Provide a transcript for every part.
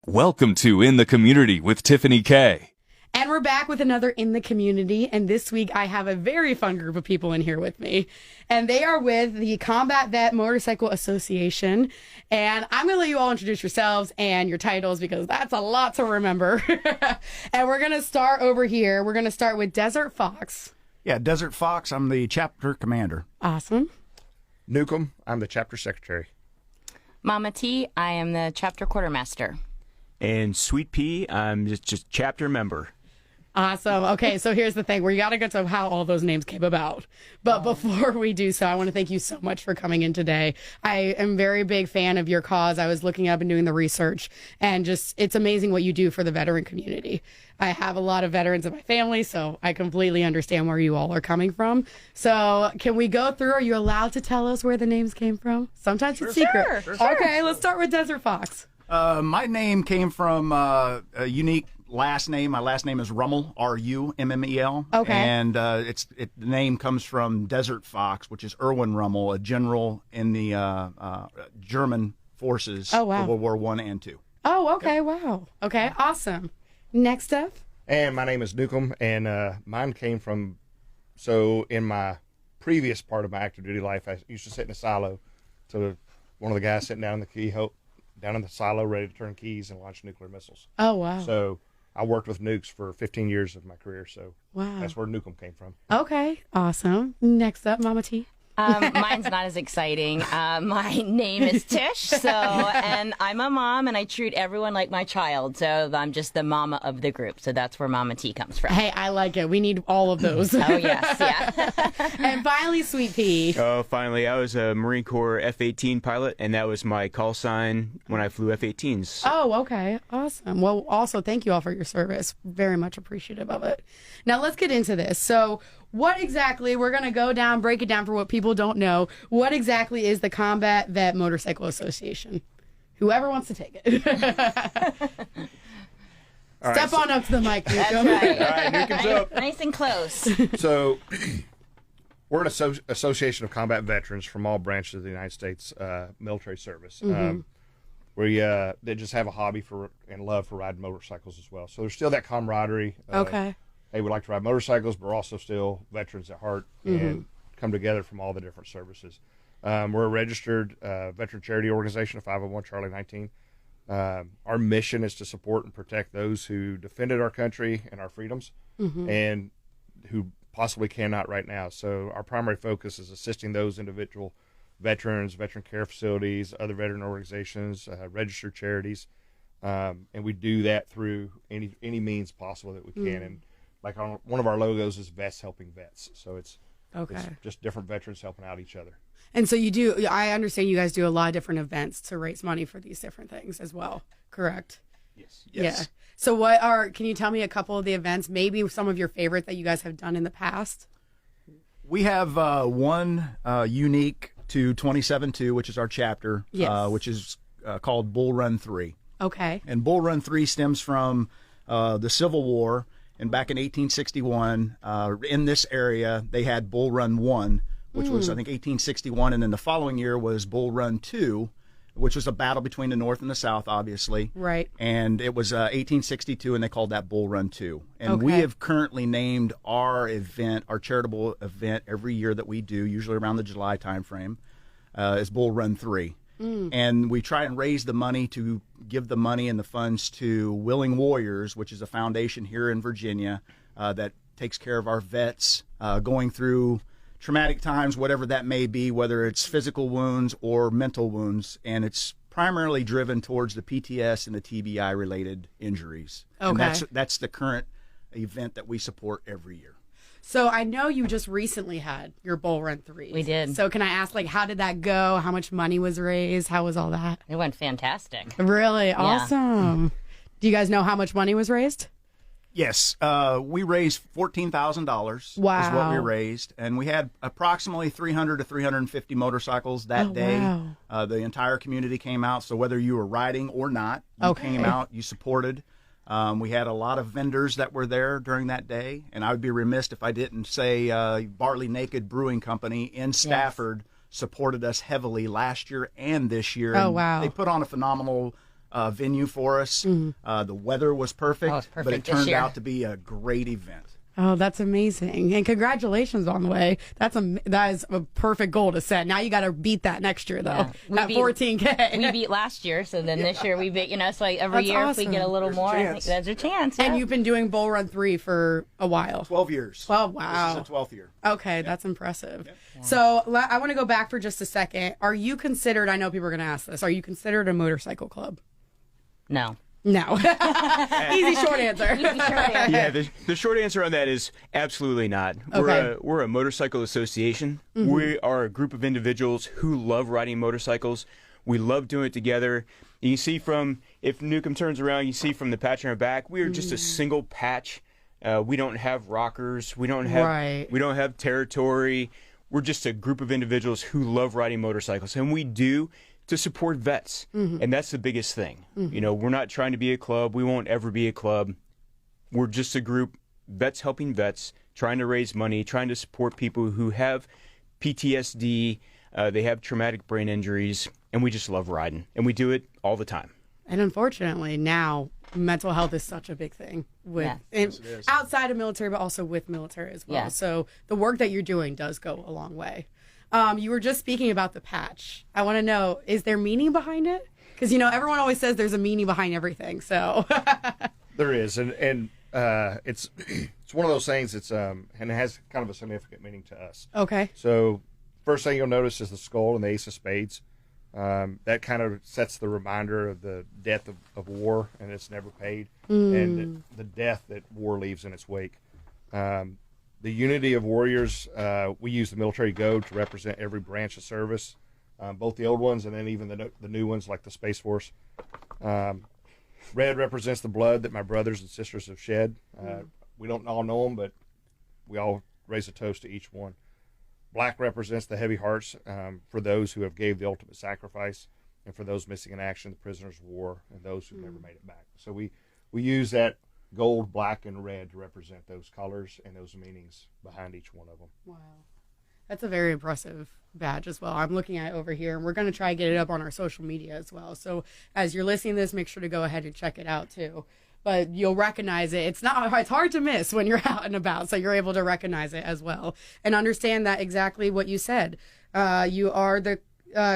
Welcome to In the Community with Tiffany K. And we're back with another In the Community. And this week I have a very fun group of people in here with me. And they are with the Combat Vet Motorcycle Association. And I'm going to let you all introduce yourselves and your titles because that's a lot to remember. And we're going to start over here. We're going to start with Desert Fox. Yeah, Desert Fox, I'm the chapter commander. Awesome. Newcomb, I'm the chapter secretary. Mama T, I am the chapter quartermaster. And Sweet Pea, I'm just chapter member. Awesome. Okay, so here's the thing. We got to get to how all those names came about. But before we do so, I want to thank you so much for coming in today. I am a very big fan of your cause. I was looking up and doing the research, and just it's amazing what you do for the veteran community. I have a lot of veterans in my family, so I completely understand where you all are coming from. So can we go through? Are you allowed to tell us where the names came from? Sometimes it's secret. Sure. Okay, let's start with Desert Fox. My name came from a unique last name. My last name is Rummel, R-U-M-M-E-L. Okay. And the name comes from Desert Fox, which is Erwin Rummel, a general in the German forces Oh, wow. for World War I and II. Oh, okay. Wow. Okay, awesome. Next up. And my name is Newcomb, and mine came from, so in my previous part of my active duty life, I used to sit in a silo. So one of the guys sitting down in the keyhole, down in the silo, ready to turn keys and launch nuclear missiles. Oh, wow. So I worked with nukes for 15 years of my career, so Wow. that's where Newcomb came from. Okay, awesome. Next up, Mama T. Mine's not as exciting. My name is Tish, and I'm a mom, and I treat everyone like my child. So I'm just the mama of the group. So that's where Mama T comes from. Hey, I like it. We need all of those. Oh, yes, yeah. And finally, Sweet Pea. Oh, finally, I was a Marine Corps F-18 pilot, and that was my call sign when I flew F-18s. Oh, okay. Awesome. Well, also, thank you all for your service. Very much appreciative of it. Now, let's get into this. So, what exactly, we're going to go down, break it down for what people don't know. What exactly is the Combat Vet Motorcycle Association? Whoever wants to take it. Step on up to the mic, Newcomb. That's right. All right, Newcomb's up. Nice and close. So we're an association of combat veterans from all branches of the United States military service. They just have a hobby for and love for riding motorcycles as well. So there's still that camaraderie. Okay. Hey, we like to ride motorcycles, but we're also still veterans at heart and come together from all the different services. We're a registered veteran charity organization, a 501 Charlie 19. Our mission is to support and protect those who defended our country and our freedoms and who possibly cannot right now. So our primary focus is assisting those individual veterans, veteran care facilities, other veteran organizations, registered charities, and we do that through any means possible that we can. And like one of our logos is Vets Helping Vets. So it's just different veterans helping out each other. And so I understand you guys do a lot of different events to raise money for these different things as well, correct? Yes. Yeah. So can you tell me a couple of the events, maybe some of your favorite that you guys have done in the past? We have one unique to 27-2, which is our chapter, Yes. which is called Bull Run 3. Okay. And Bull Run 3 stems from the Civil War. And back in 1861, in this area, they had Bull Run 1, which was, I think, 1861. And then the following year was Bull Run 2, which was a battle between the North and the South, obviously. Right. And it was 1862, and they called that Bull Run 2. And Okay. we have currently named our event, our charitable event, every year that we do, usually around the July timeframe, is Bull Run 3. And we try and raise the money to give the money and the funds to Willing Warriors, which is a foundation here in Virginia that takes care of our vets going through traumatic times, whatever that may be, whether it's physical wounds or mental wounds. And it's primarily driven towards the PTS and the TBI related injuries. Okay. And that's the current event that we support every year. So I know you just recently had your Bull Run 3. We did. So can I ask, how did that go? How much money was raised? How was all that? It went fantastic. Really? Awesome. Do you guys know how much money was raised? Yes, we raised $14,000 Wow. is what we raised, and we had approximately 300 to 350 motorcycles that day. Wow. The entire community came out, so whether you were riding or not, you came out, you supported. We had a lot of vendors that were there during that day, and I would be remiss if I didn't say Bartley Naked Brewing Company in Stafford supported us heavily last year and this year. Oh, And wow. They put on a phenomenal venue for us. The weather was perfect, Oh, it's perfect but it this turned year. out to be a great event. Oh, that's amazing. And congratulations on the way. That is a perfect goal to set. Now you got to beat that next year, though. Yeah. We That beat- 14K. We beat last year, so then this year we beat, so like every That's year if we get a awesome. little There's a more, I chance. think there's a chance. And yeah. you've been doing Bull Run 3 for a while. 12 years. 12, wow. This is the 12th year. Okay, that's impressive. So I want to go back for just a second. Are you considered, I know people are going to ask this, are you considered a motorcycle club? No. No. Easy short answer. Yeah, the short answer on that is absolutely not. Okay. We're a motorcycle association. We are a group of individuals who love riding motorcycles. We love doing it together. You see from, if Newcomb turns around, you see from the patch on our back, we are just a single patch. We don't have rockers. We don't have Right. we don't have territory. We're just a group of individuals who love riding motorcycles, and we do to support vets, and that's the biggest thing. You know, we're not trying to be a club. We won't ever be a club. We're just a group, vets helping vets, trying to raise money, trying to support people who have PTSD, they have traumatic brain injuries, and we just love riding, and we do it all the time. And unfortunately, now mental health is such a big thing with outside of military, but also with military as well. Yeah. So the work that you're doing does go a long way. You were just speaking about the patch. I want to know, is there meaning behind it? Because, everyone always says there's a meaning behind everything. So There is, and it's one of those things. It's and it has kind of a significant meaning to us. okay. So first thing you'll notice is the skull and the ace of spades. That kind of sets the reminder of the death of war, and it's never paid, and the death that war leaves in its wake. The unity of warriors, we use the military gold to represent every branch of service, both the old ones and then even the new ones like the Space Force. Red represents the blood that my brothers and sisters have shed. We don't all know them, but we all raise a toast to each one. Black represents the heavy hearts for those who have gave the ultimate sacrifice, and for those missing in action, the prisoners of war, and those who never made it back. So we use that gold, black, and red to represent those colors and those meanings behind each one of them. Wow. That's a very impressive badge as well. I'm looking at it over here, and we're going to try to get it up on our social media as well. So as you're listening to this, make sure to go ahead and check it out too. But you'll recognize it. It's hard to miss when you're out and about, so you're able to recognize it as well and understand that exactly what you said. You are the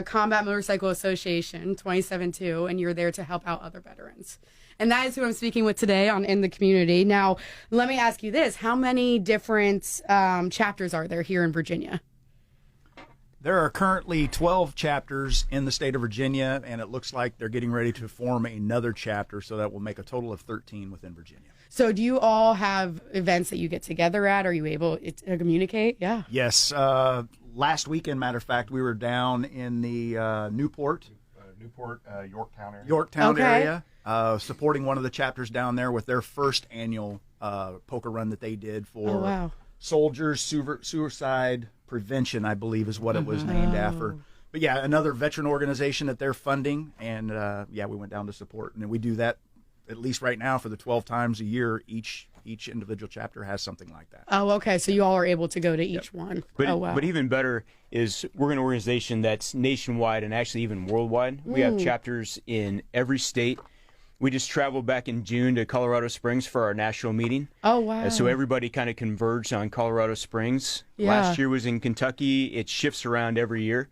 Combat Motorcycle Association 27-2, and you're there to help out other veterans. And that is who I'm speaking with today in the community. Now, let me ask you this. How many different chapters are there here in Virginia? There are currently 12 chapters in the state of Virginia, and it looks like they're getting ready to form another chapter, so that will make a total of 13 within Virginia. So do you all have events that you get together at? Are you able to communicate? Yeah. Yes. Last weekend, matter of fact, we were down in the Newport, Yorktown area. Yorktown Okay. area, supporting one of the chapters down there with their first annual poker run that they did for Oh, wow. soldiers suicide prevention, I believe is what it was named after. But yeah, another veteran organization that they're funding, and we went down to support, and we do that at least right now for the 12 times a year. Each individual chapter has something like that. Oh, okay. So you all are able to go to each one. But, oh, wow. but even better is we're an organization that's nationwide and actually even worldwide. We have chapters in every state. We just traveled back in June to Colorado Springs for our national meeting. Oh, wow. So everybody kind of converged on Colorado Springs. Yeah. Last year was in Kentucky. It shifts around every year.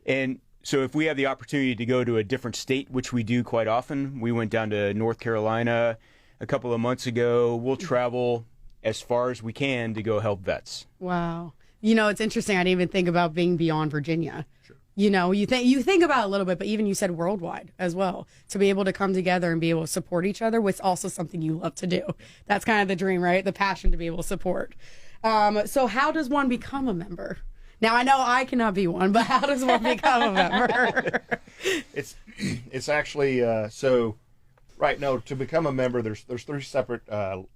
And so if we have the opportunity to go to a different state, which we do quite often, we went down to North Carolina a couple of months ago. We'll travel as far as we can to go help vets. Wow. It's interesting. I didn't even think about being beyond Virginia. Sure. You think about it a little bit, but even you said worldwide as well. To be able to come together and be able to support each other was also something you love to do. That's kind of the dream, right? The passion to be able to support. So how does one become a member? Now, I know I cannot be one, but how does one become a member? It's actually so. Right, no. To become a member, there's three separate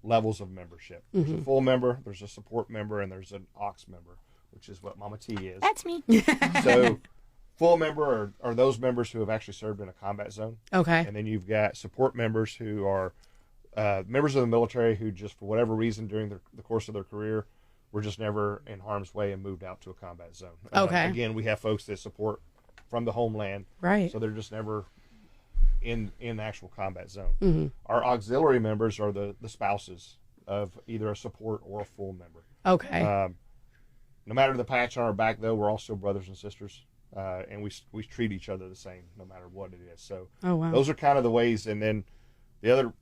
levels of membership. There's a full member, there's a support member, and there's an aux member, which is what Mama T is. That's me. So, full member are those members who have actually served in a combat zone. Okay. And then you've got support members who are members of the military who just for whatever reason during the course of their career were just never in harm's way and moved out to a combat zone. Okay. Again, we have folks that support from the homeland. Right. So they're just never in the actual combat zone. Our auxiliary members are the spouses of either a support or a full member. Okay. No matter the patch on our back, though, we're all still brothers and sisters, and we treat each other the same no matter what it is. So those are kind of the ways. And then the other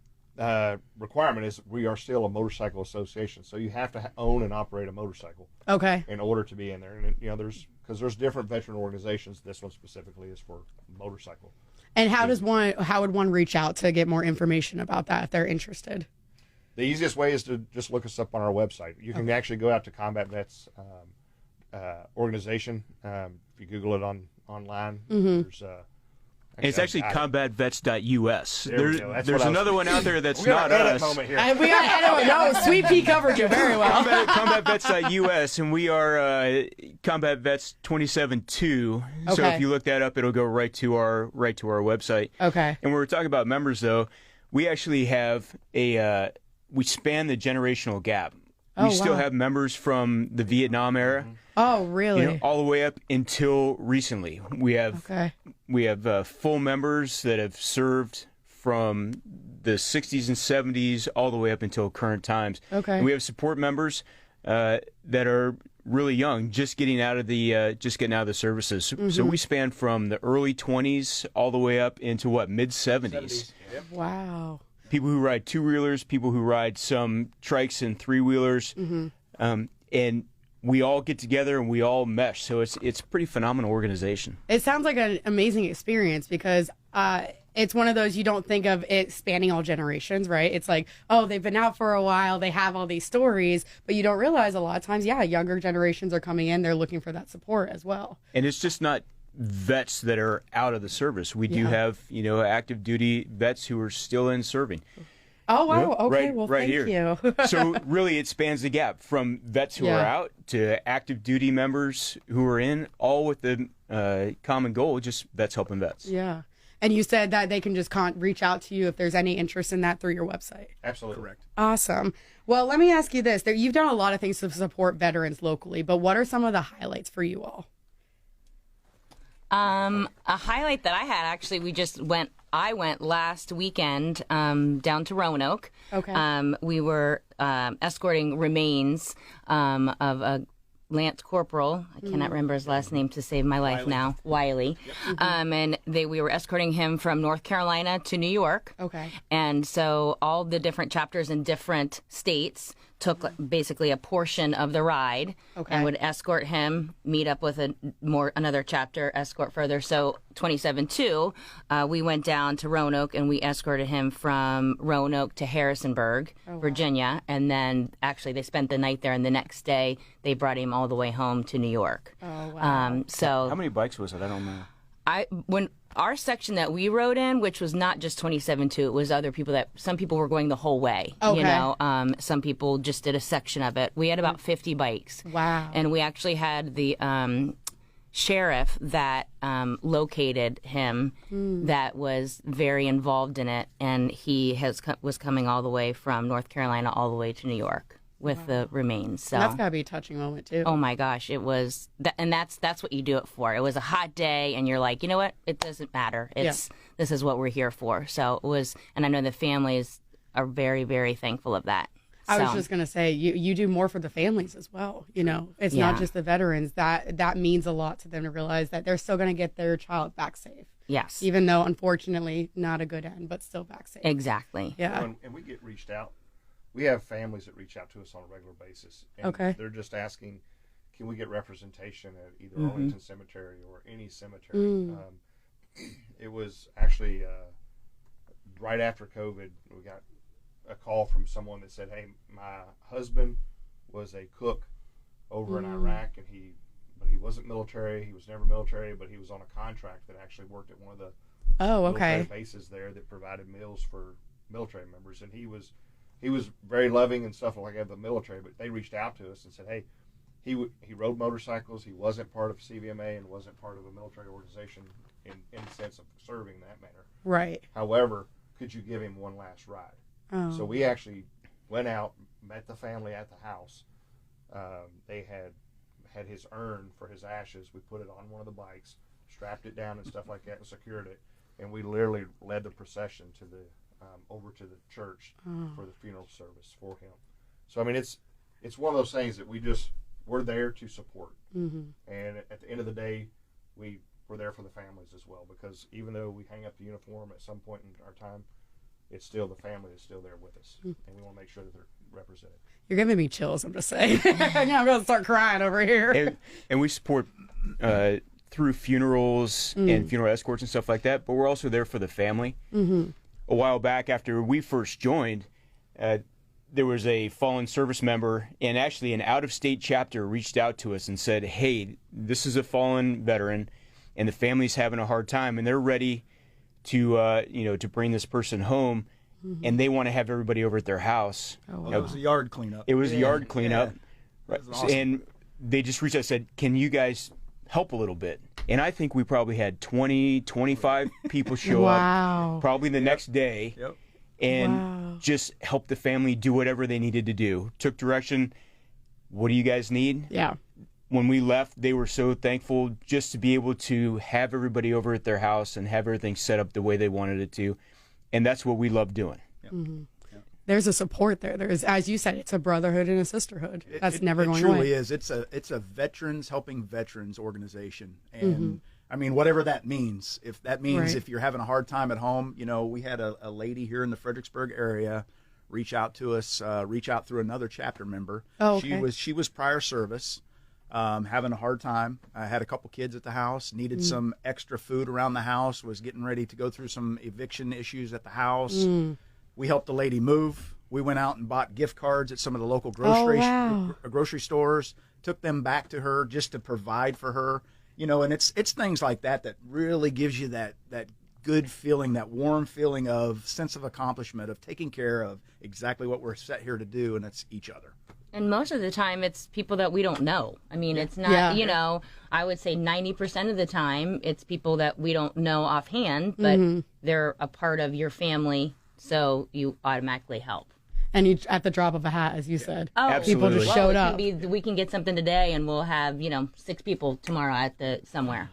requirement is we are still a motorcycle association, so you have to own and operate a motorcycle. Okay. In order to be in there, and there's different veteran organizations. This one specifically is for motorcycle. And how would one reach out to get more information about that if they're interested? The easiest way is to just look us up on our website. You can actually go out to Combat Vets organization. If you Google it online, there's It's actually combatvets.us. There's what another one out there that's not us. We are no, Sweet Pea covered you very well. Combatvets.us, and we are Combat Vets 27-2. So Okay. if you look that up, it'll go right to our website. Okay. And when we're talking about members, though, we actually have we span the generational gap. We still have members from the Vietnam era. Oh, really? All the way up until recently. We have full members that have served from the 60s and 70s all the way up until current times. Okay. And we have support members that are really young, just getting out of the services. So we span from the early 20s all the way up into mid 70s. Wow. People who ride two-wheelers, people who ride some trikes and three-wheelers, and we all get together and we all mesh. So it's a pretty phenomenal organization. It sounds like an amazing experience because it's one of those you don't think of it spanning all generations, right? It's like, oh, they've been out for a while, they have all these stories, but you don't realize a lot of times, younger generations are coming in, they're looking for that support as well. And it's just not vets that are out of the service. We do have, active duty vets who are still in serving. Oh, wow. Okay. Right, well, right thank here. you. So really it spans the gap from vets who are out to active duty members who are in, all with the common goal, just vets helping vets. Yeah. And you said that they can just reach out to you if there's any interest in that through your website. Absolutely. Correct. Awesome. Well, let me ask you this. You've done a lot of things to support veterans locally, but what are some of the highlights for you all? A highlight that I had, actually, I went last weekend down to Roanoke. Okay. We were escorting remains of a Lance Corporal. I cannot remember his last name to save my life now. Wiley. Yep. And we were escorting him from North Carolina to New York. Okay. And so all the different chapters in different states took basically a portion of the ride and would escort him, meet up with another chapter, escort further. So 27-2, we went down to Roanoke and we escorted him from Roanoke to Harrisonburg, Virginia. And then actually they spent the night there, and the next day they brought him all the way home to New York. Oh, wow. So how many bikes was it? I don't know. When our section that we rode in, which was not just 27-2, it was other people some people were going the whole way. Okay. Some people just did a section of it. We had about 50 bikes. Wow. And we actually had the sheriff that located him that was very involved in it, and he was coming all the way from North Carolina all the way to New York with the remains. So that's gotta be a touching moment too. Oh my gosh, it was, and that's what you do it for. It was a hot day, and you're like, you know what? It doesn't matter. This is what we're here for. So it was, and I know the families are very, very thankful of that. I was just gonna say, you do more for the families as well. It's not just the veterans. That means a lot to them to realize that they're still gonna get their child back safe. Yes. Even though, unfortunately, not a good end, but still back safe. Exactly. Yeah. And we get reached out. We have families that reach out to us on a regular basis. And they're just asking, can we get representation at either Arlington Cemetery or any cemetery? It was actually right after COVID, we got a call from someone that said, hey, my husband was a cook over in Iraq, and he wasn't military. He was never military, but he was on a contract that actually worked at one of the military bases there that provided meals for military members. And he was very loving and stuff like that of the military, but they reached out to us and said, hey, he rode motorcycles. He wasn't part of CVMA and wasn't part of a military organization in the sense of serving that manner. Right. However, could you give him one last ride? Oh. So we actually went out, met the family at the house. They had his urn for his ashes. We put it on one of the bikes, strapped it down and stuff like that, and secured it. and we literally led the procession to the over to the church for the funeral service for him. So I mean, it's one of those things that we're there to support, and at the end of the day, we're there for the families as well, because even though we hang up the uniform at some point in our time, it's still the family that's still there with us, and we want to make sure that they're represented. You're giving me chills, I'm just saying. I'm going to start crying over here. And we support through funerals and funeral escorts and stuff like that, but we're also there for the family. A while back, after we first joined, there was a fallen service member, and actually an out-of-state chapter reached out to us and said, hey, this is a fallen veteran, and the family's having a hard time, and they're ready to to bring this person home, and they want to have everybody over at their house. It was a yard cleanup. It was a yard cleanup. Right. Awesome. And they just reached out and said, can you guys help a little bit? And I think we probably had 20, 25 people show up probably the next day and just help the family do whatever they needed to do. Took direction. What do you guys need? Yeah. When we left, they were so thankful just to be able to have everybody over at their house and have everything set up the way they wanted it to. And that's what we love doing. There's a support there. There's, as you said, it's a brotherhood and a sisterhood. That's never going away. It truly is. It's a veterans helping veterans organization, and I mean, whatever that means. If that means if you're having a hard time at home, we had a lady here in the Fredericksburg area reach out to us, reach out through another chapter member. Oh, okay. She was prior service, having a hard time. I had a couple kids at the house, needed some extra food around the house, was getting ready to go through some eviction issues at the house. We helped the lady move. We went out and bought gift cards at some of the local grocery stores, took them back to her just to provide for her. And it's things like that really gives you that good feeling, that warm feeling of sense of accomplishment, of taking care of exactly what we're set here to do, and that's each other. And most of the time, it's people that we don't know. I mean, it's not, I would say 90% of the time, it's people that we don't know offhand, but they're a part of your family, so you automatically help. And you, at the drop of a hat, as you said, Absolutely. people just showed up. We can get something today, and we'll have 6 people tomorrow at somewhere.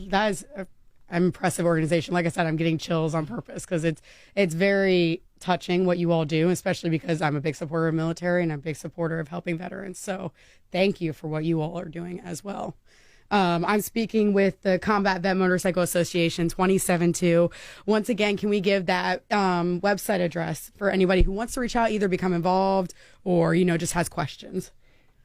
That is an impressive organization. Like I said, I'm getting chills on purpose because it's very touching what you all do, especially because I'm a big supporter of military and I'm a big supporter of helping veterans. So thank you for what you all are doing as well. I'm speaking with the Combat Vet Motorcycle Association 272. Once again, can we give that website address for anybody who wants to reach out, either become involved or, just has questions?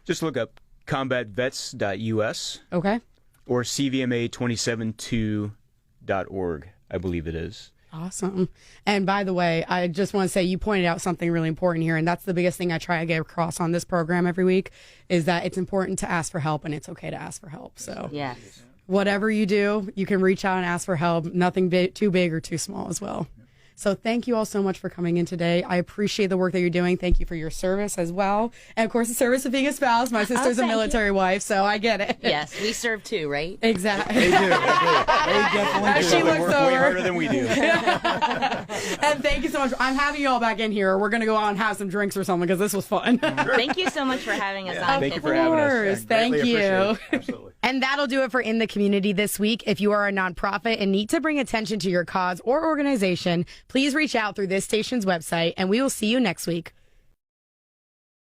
Just look up combatvets.us. Okay. Or cvma272.org, I believe it is. Awesome. And by the way, I just want to say you pointed out something really important here, and that's the biggest thing I try to get across on this program every week, is that it's important to ask for help, and it's okay to ask for help. So yes, whatever you do, you can reach out and ask for help. Nothing too big or too small as well. So thank you all so much for coming in today. I appreciate the work that you're doing. Thank you for your service as well. And of course, the service of being a spouse. My sister's a military wife, so I get it. Yes, we serve too, right? Exactly. They do. They definitely do. She looks over. Way harder than we do. And thank you so much. I'm having you all back in here. We're going to go out and have some drinks or something because this was fun. Thank you so much for having us on. Thank you for having us. Thank you. Absolutely. And that'll do it for In the Community this week. If you are a nonprofit and need to bring attention to your cause or organization, please reach out through this station's website, and we will see you next week.